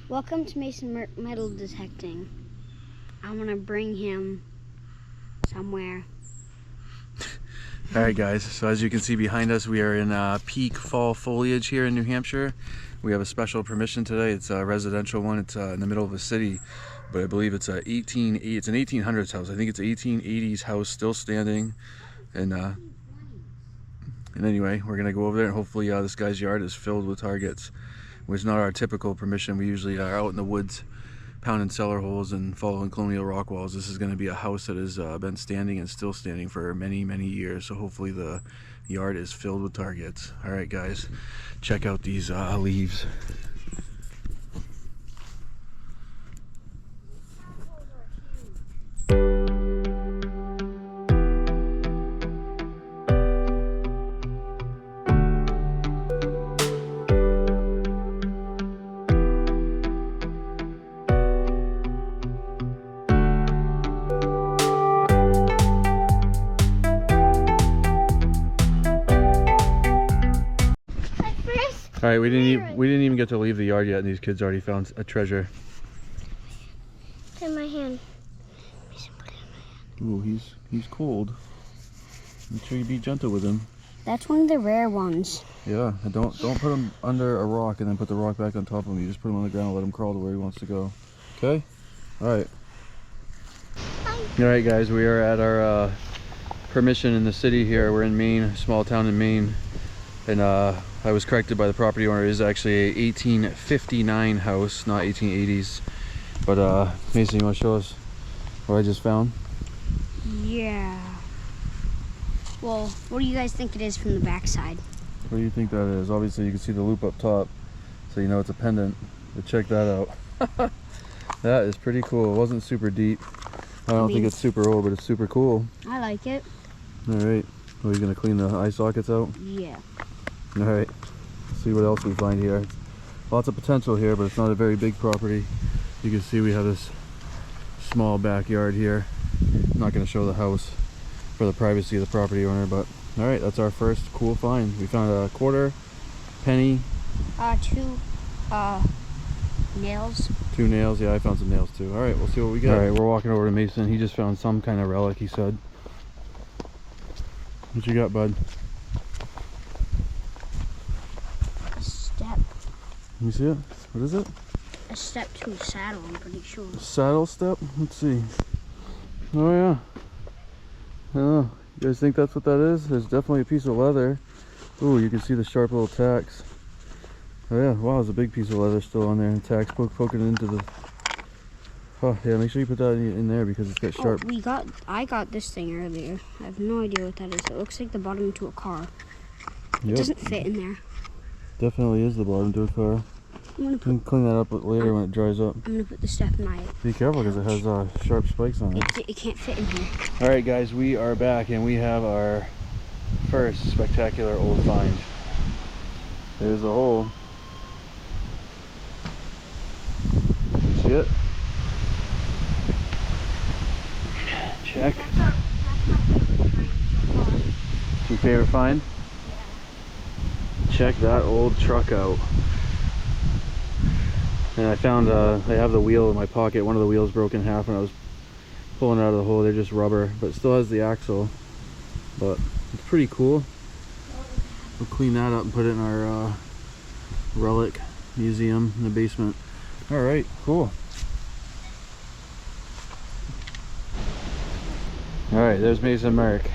Welcome to Mason Metal Detecting. I'm gonna bring him somewhere. Alright guys, so as you can see behind us, we are in peak fall foliage here in New Hampshire. We have a special permission today. It's a residential one. It's in the middle of a city, but I believe it's an 1800s house. I think it's an 1880s house still standing. And anyway, we're gonna go over there and hopefully this guy's yard is filled with targets, which is not our typical permission. We usually are out in the woods pounding cellar holes and following colonial rock walls. This is going to be a house that has been standing and still standing for many years, so hopefully the yard is filled with targets. All right guys, check out these leaves. All right, we didn't even get to leave the yard yet, and these kids already found a treasure. It's in my hand. Ooh, he's cold. Make sure you be gentle with him. That's one of the rare ones. Yeah, and don't put him under a rock and then put the rock back on top of him. You just put him on the ground and let him crawl to where he wants to go. Okay? All right. All right, guys, we are at our permission in the city here. We're in Maine, a small town in Maine, and I was corrected by the property owner. It is actually a 1859 house, not 1880s. But Mason, you want to show us what I just found? Yeah. Well, what do you guys think it is from the backside? What do you think that is? Obviously, you can see the loop up top, so you know it's a pendant. But check that out. That is pretty cool. It wasn't super deep. I don't think it's super old, but it's super cool. I like it. All right. Are you gonna clean the eye sockets out? Yeah. All right. Let's see what else we find here. Lots of potential here, but it's not a very big property. You can see we have this small backyard here. I'm not going to show the house for the privacy of the property owner, but all right, that's our first cool find. We found a quarter, penny, two nails. 2 nails. Yeah, I found some nails too. All right, we'll see what we got. All right, we're walking over to Mason. He just found some kind of relic, he said. What you got, bud? A step. Let me see it. What is it? A step to a saddle, I'm pretty sure. A saddle step? Let's see. Oh yeah. I don't know. You guys think that's what that is? There's definitely a piece of leather. Ooh, you can see the sharp little tacks. Oh yeah, wow, there's a big piece of leather still on there, and tacks poking into the... Oh yeah, make sure you put that in there because it's got sharp... Oh, I got this thing earlier. I have no idea what that is. It looks like the bottom to a car. It doesn't fit in there. Definitely is the bottom to a car. You can clean that up later when it dries up. I'm gonna put the step in my... Be careful because it has sharp spikes on it. It can't fit in here. All right, guys, we are back and we have our first spectacular old find. There's a hole. See it? Check. Your favorite find? Check that old truck out. And I found I have the wheel in my pocket. One of the wheels broke in half when I was pulling it out of the hole. They're just rubber, but it still has the axle. But it's pretty cool. We'll clean that up and put it in our relic museum in the basement. All right, cool. All right, there's Mason Merrick.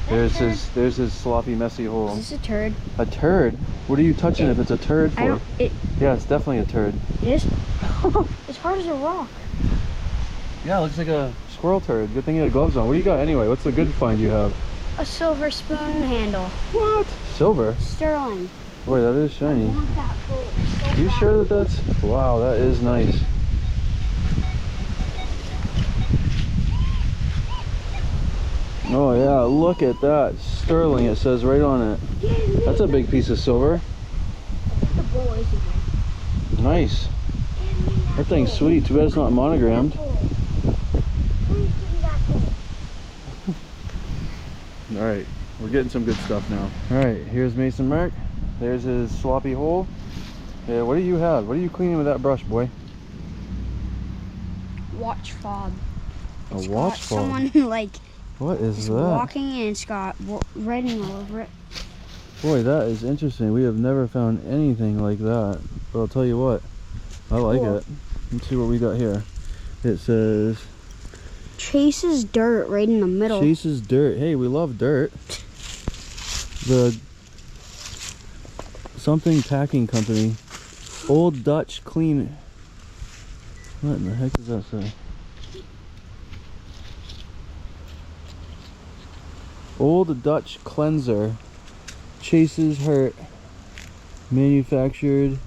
There's his sloppy, messy hole. Is this a turd? A turd? What are you touching if it's a turd for? Yeah, it's definitely a turd. It is? It's hard as a rock. Yeah, it looks like a squirrel turd. Good thing you had gloves on. What do you got anyway? What's the good find you have? A silver spoon handle. What? Silver? Sterling. Boy, that is shiny. You sure that that's... Wow, that is nice. Oh yeah, look at that. Sterling, it says right on it. That's a big piece of silver. Nice. That thing's sweet. Too bad it's not monogrammed. Alright, we're getting some good stuff now. Alright, here's Mason Merrick. There's his sloppy hole. Yeah, what do you have? What are you cleaning with that brush, boy? Watch fob. A It's watch got fob? someone like What is is that? walking and it's got writing all over it. Boy, that is interesting. We have never found anything like that. But I'll tell you what, I like Cool. it. Let's see what we got here. It says... Chases dirt right in the middle. Chases dirt. Hey, we love dirt. The something packing company. Old Dutch clean. What in the heck does that say? Old Dutch cleanser. Chases hurt. Manufactured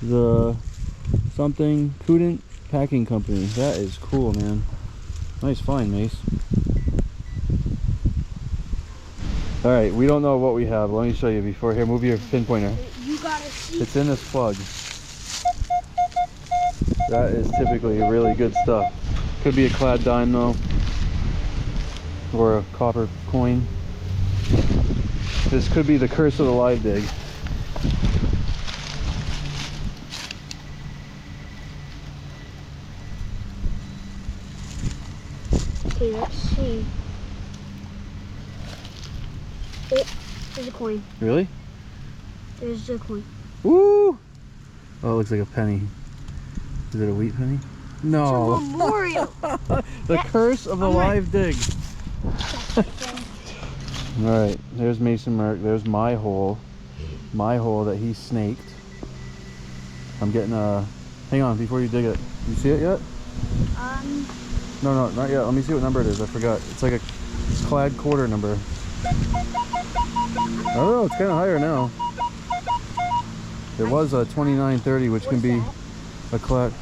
the something couldn't packing company. That is cool, man. Nice find, Mace. Alright, we don't know what we have. Let me show you before. Here, move your pinpointer. You gotta see. It's in this plug. That is typically really good stuff. Could be a clad dime though. Or a copper coin. This could be the curse of the live dig. Okay, let's see. Oh, there's a coin. Really? There's a coin. Woo! Oh, it looks like a penny. Is it a wheat penny? No. It's a memorial. The curse of the live dig. Alright, there's Mason Mark. There's my hole. My hole that he snaked. I'm getting a... Hang on, before you dig it. You see it yet? No, not yet. Let me see what number it is. I forgot. It's like a clad quarter number. I don't know. It's kind of higher now. There was a 2930, which can be a clad...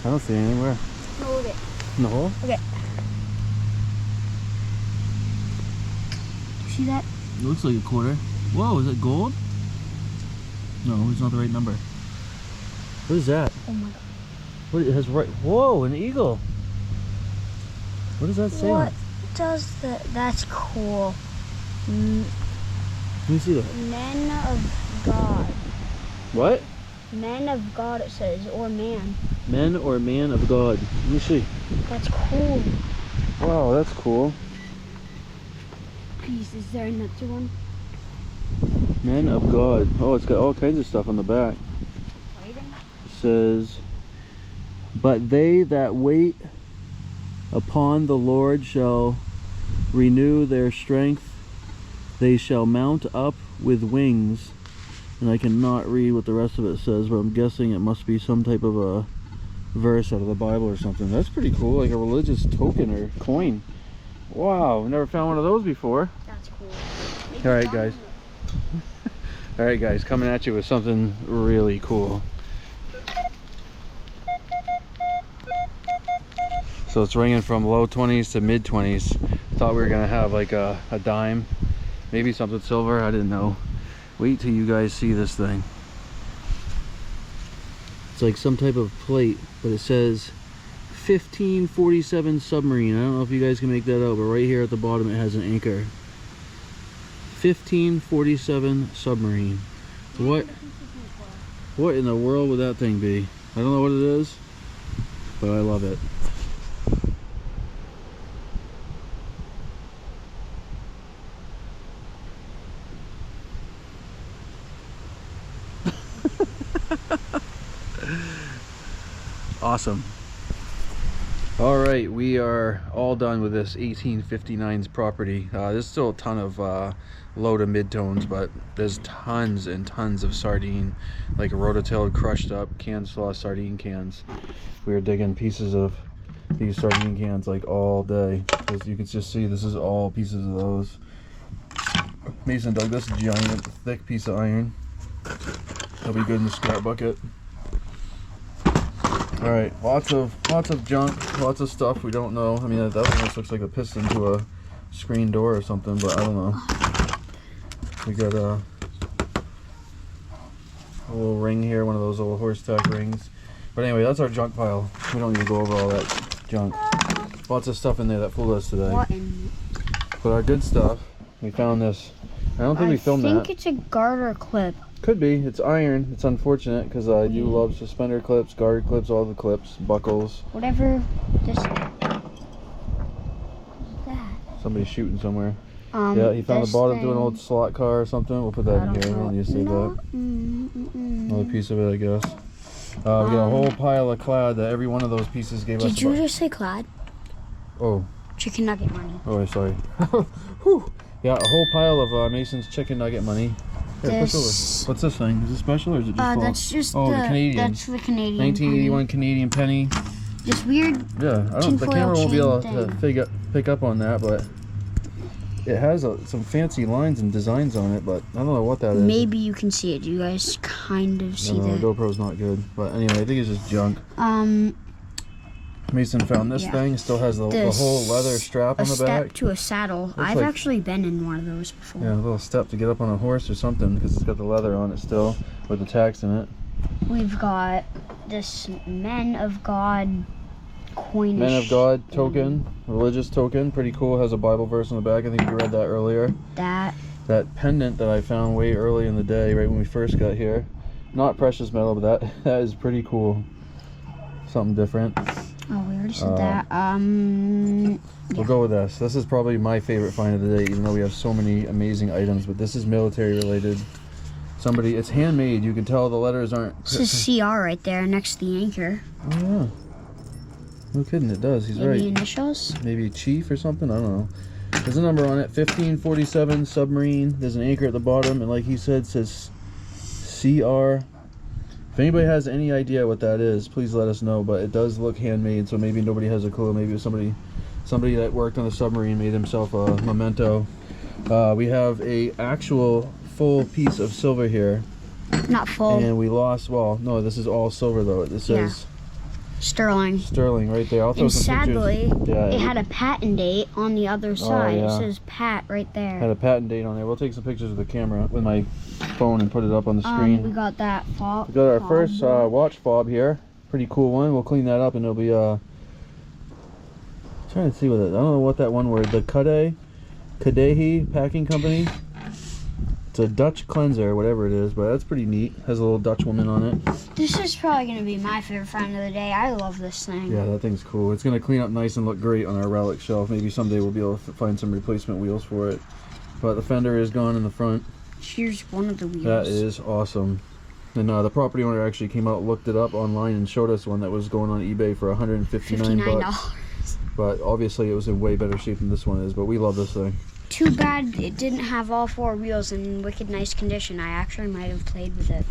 I don't see anything. Where? Hold it. In the hole? Okay. See that? It looks like a quarter. Whoa, is it gold? No, it's not the right number. What is that? Oh my god. What, it has right... Whoa, an eagle. What does that say on What it? does that? That's cool. Let me see that. Men of God. What? Men of God, it says, or man. Men or man of God. Let me see. That's cool. Wow, that's cool. Please, is there another one? Men of God. Oh, it's got all kinds of stuff on the back. It says, but they that wait upon the Lord shall renew their strength. They shall mount up with wings. And I cannot read what the rest of it says, but I'm guessing it must be some type of a verse out of the Bible or something. That's pretty cool, like a religious token or coin. Wow, I've never found one of those before. That's cool. Alright guys. Alright guys, coming at you with something really cool. So it's ringing from low 20s to mid 20s. Thought we were gonna have like a dime, maybe something silver, I didn't know. Wait till you guys see this thing. It's like some type of plate, but it says 1547 submarine. I don't know if you guys can make that out, but right here at the bottom it has an anchor. 1547 submarine. What in the world would that thing be? I don't know what it is, but I love it. Awesome. All right, we are all done with this 1859's property. There's still a ton of low to mid-tones, but there's tons and tons of sardine, like rototill crushed up canned sauce sardine cans. We are digging pieces of these sardine cans like all day. As you can just see, this is all pieces of those. Mason dug this giant thick piece of iron. That'll be good in the scrap bucket. All right, lots of junk, lots of stuff we don't know. I mean, that almost looks like a piston to a screen door or something, but I don't know. We got a little ring here, one of those little horse tack rings. But anyway, that's our junk pile. We don't need to go over all that junk. Lots of stuff in there that fooled us today. What in? But our good stuff, we found this. I don't think we filmed that. I think it's a garter clip. Could be. It's iron. It's unfortunate because I do love suspender clips, guard clips, all the clips, buckles. Whatever. This. What's that? Somebody's shooting somewhere. Yeah, he found the bottom to an old slot car or something. We'll put that in here. I don't need to save that. Another piece of it, I guess. We got a whole pile of clad that every one of those pieces gave us. Did you just say clad? Oh. Chicken nugget money. Oh, sorry. Whew. Yeah, a whole pile of Mason's chicken nugget money. Here, push over. What's this thing? Is it special or is it just that's just the Canadian. That's the Canadian 1981 penny. Canadian penny. Just weird. Yeah, I don't. The camera won't be able to pick up on that, but it has some fancy lines and designs on it. But I don't know what that is. Maybe you can see it. Do you guys kind of see that? No, GoPro's not good. But anyway, I think it's just junk. Mason found this thing. It still has the whole leather strap on the back. A step to a saddle. I've actually been in one of those before. Yeah, a little step to get up on a horse or something because it's got the leather on it still with the tacks in it. We've got this Men of God coinish. Men of God token, religious token. Pretty cool. Has a Bible verse on the back. I think you read that earlier. That pendant that I found way early in the day, right when we first got here. Not precious metal, but that is pretty cool. Something different. Oh, we already said that. We'll go with this. This is probably my favorite find of the day, even though we have so many amazing items. But this is military related. It's handmade. You can tell the letters aren't. This is CR right there next to the anchor. Oh yeah. No kidding, it does. He's right. Maybe initials? Maybe chief or something. I don't know. There's a number on it. 1547 submarine. There's an anchor at the bottom, and like he said, says CR. If anybody has any idea what that is, please let us know. But it does look handmade, so maybe nobody has a clue. Maybe it was somebody that worked on the submarine made himself a memento. We have a actual full piece of silver here. Not full. And we lost. Well, no, this is all silver though. It says sterling. Sterling right there. I'll throw some sadly, pictures. Yeah, it had a patent date on the other side. It says Pat right there. Had a patent date on there. We'll take some pictures with the camera, with my phone, and put it up on the screen. We got that fob. We got our first watch fob here. Pretty cool one. We'll clean that up, and it'll be trying to see what it. I don't know what that one word. The Kadehi Packing Company. It's a Dutch cleanser, whatever it is, but that's pretty neat. Has a little Dutch woman on it. This is probably going to be my favorite find of the day. I love this thing. Yeah, that thing's cool. It's going to clean up nice and look great on our relic shelf. Maybe someday we'll be able to find some replacement wheels for it. But the fender is gone in the front. Here's one of the wheels. That is awesome. And the property owner actually came out, looked it up online, and showed us one that was going on eBay for $159 bucks. But obviously it was in way better shape than this one is. But we love this thing. Too bad it didn't have all four wheels in wicked nice condition. I actually might have played with it.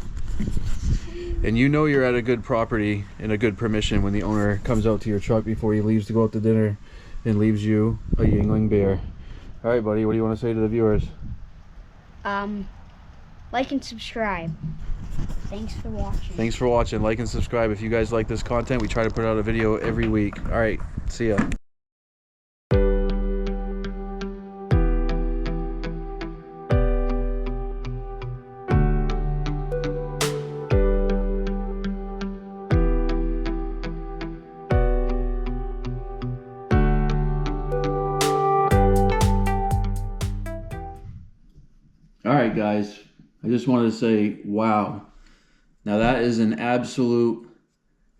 And you know you're at a good property and a good permission when the owner comes out to your truck before he leaves to go out to dinner and leaves you a Yingling beer. All right, buddy, what do you want to say to the viewers? Like and subscribe. Thanks for watching. Thanks for watching. Like and subscribe. If you guys like this content, we try to put out a video every week. All right, see ya. Alright guys, I just wanted to say, wow. Now that is an absolute,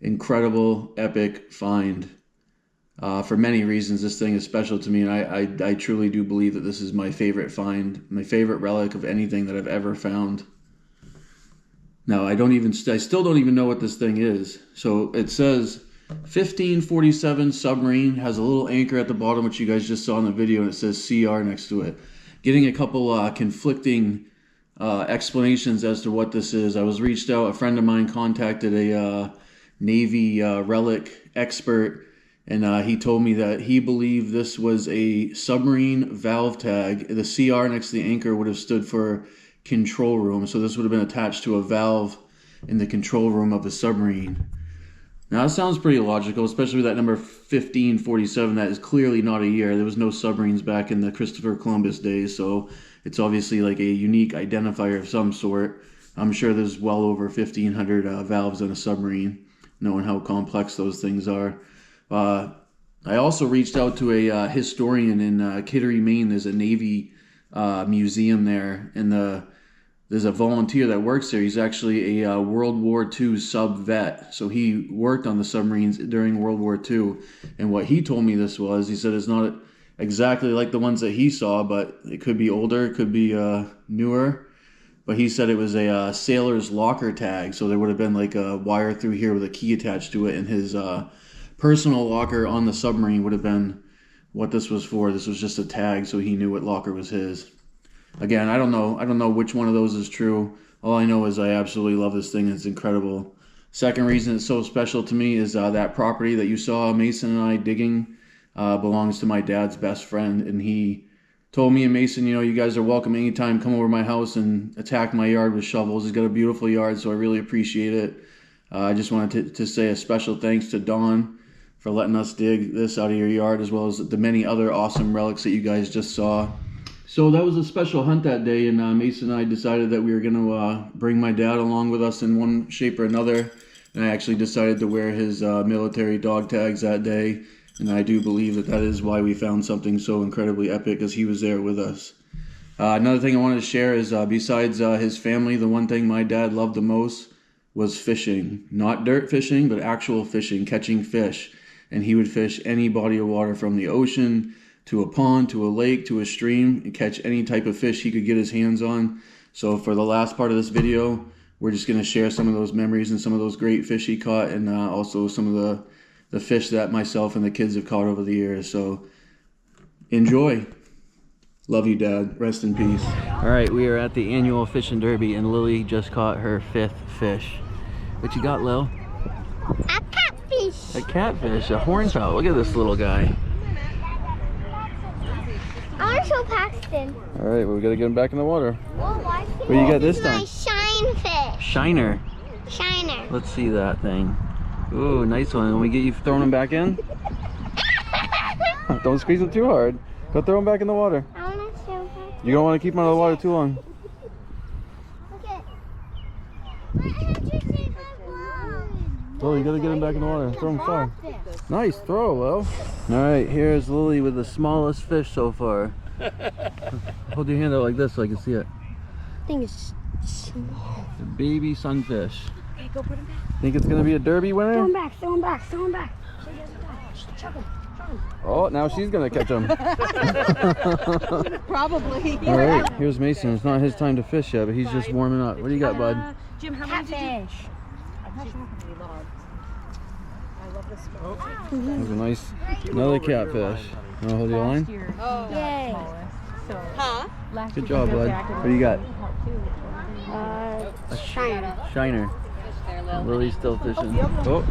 incredible, epic find. For many reasons, this thing is special to me, and I truly do believe that this is my favorite find, my favorite relic of anything that I've ever found. Now, I still don't even know what this thing is. So it says 1547 submarine, has a little anchor at the bottom, which you guys just saw in the video, and it says CR next to it. Getting a couple conflicting explanations as to what this is. I was reached out, a friend of mine contacted a Navy relic expert, and he told me that he believed this was a submarine valve tag. The CR next to the anchor would have stood for control room, so this would have been attached to a valve in the control room of the submarine. Now that sounds pretty logical, especially with that number 1547. That is clearly not a year. There was no submarines back in the Christopher Columbus days, so it's obviously like a unique identifier of some sort. I'm sure there's well over 1,500 valves in a submarine, knowing how complex those things are. I also reached out to a historian in Kittery, Maine. There's a Navy museum there, and the there's a volunteer that works there. He's actually a World War II sub vet. So he worked on the submarines during World War II. And what he told me this was, he said it's not exactly like the ones that he saw, but it could be older, it could be newer. But he said it was a sailor's locker tag. So there would have been like a wire through here with a key attached to it. And his personal locker on the submarine would have been what this was for. This was just a tag, so he knew what locker was his. Again, I don't know which one of those is true. All I know is I absolutely love this thing. It's incredible. Second reason it's so special to me is that property that you saw Mason and I digging belongs to my dad's best friend. And he told me and Mason, you know, you guys are welcome anytime. Come over to my house and attack my yard with shovels. He's got a beautiful yard, so I really appreciate it. I just wanted to say a special thanks to Donn for letting us dig this out of your yard, as well as the many other awesome relics that you guys just saw. So that was a special hunt that day, and Mason and I decided that we were going to bring my dad along with us in one shape or another. And I actually decided to wear his military dog tags that day, and I do believe that is why we found something so incredibly epic, because he was there with us. Another thing I wanted to share is besides his family, the one thing my dad loved the most was fishing. Not dirt fishing, but actual fishing, catching fish. And he would fish any body of water, from the ocean to a pond, to a lake, to a stream, and catch any type of fish he could get his hands on. So for the last part of this video, we're just going to share some of those memories and some of those great fish he caught, and also some of the fish that myself and the kids have caught over the years. So enjoy. Love you, Dad. Rest in peace. All right, we are at the annual fishing derby, and Lily just caught her 5th fish. What you got, Lil? A catfish. A catfish, a hornpout. Look at this little guy. I want to show Paxton. All right, well, we got to get him back in the water. What do you got this time? My shine fish. Shiner. Shiner. Let's see that thing. Ooh, nice one. When we get you throwing him back in? Don't squeeze him too hard. Go throw him back in the water. I want to show Paxton. You don't want to keep him out of the water too long. Lily, you got to get him back in the water. Throw him far. Nice throw, Lil. All right, here's Lily with the smallest fish so far. Hold your hand out like this so I can see it. I think it's small. The baby sunfish. Okay, go put him back. Think it's gonna be a derby winner? Throw him back, throw him back, throw him back. So he doesn't die. Chuck him, chuck him. Oh, now she's gonna catch him. Probably. All right, here's Mason. It's not his time to fish yet, but he's just warming up. What do you got, bud? Jim, how many did you? Catfish. I'm not sure how many logs. I love this small. There's a nice, another catfish. You wanna hold your line? Oh, Yay. so, huh? Good job, bud. What do you got? Shiner. Shiner. Lily's still fishing. Oh,